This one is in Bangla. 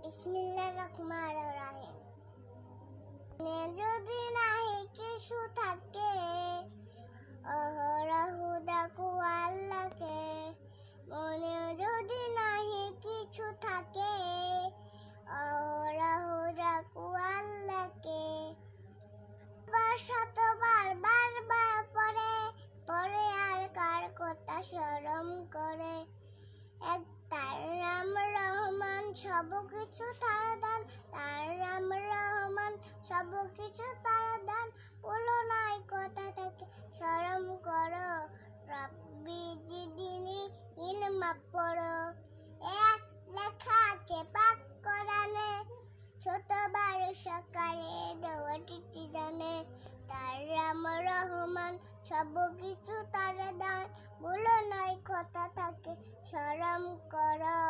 বিসমিল্লাহির রহমানির রহিম। যদি নাহি কিছু থাকে, অহরহ ডাকো আল্লাহকে। মনে যদি নাহি কিছু থাকে, অহরহ ডাকো আল্লাহকে। শতবার বারবার পরে পরে আর কার কথা স্মরণ করে। এক তার নাম রহমান, সবকিছু তার দান। তার নাম রহমান, সবকিছু তার দান। বলো নাই কথা থাকে স্মরণ করো, রব্বি জিদনি ইলমা পড়ো। এক লেখা আছে পাক কোরআনে, ছোটবার সকালে দোয়াটি জানে। তার নাম রহমান, সবকিছু তার দান। বলো নাই কথা থাকে স্মরণ করো।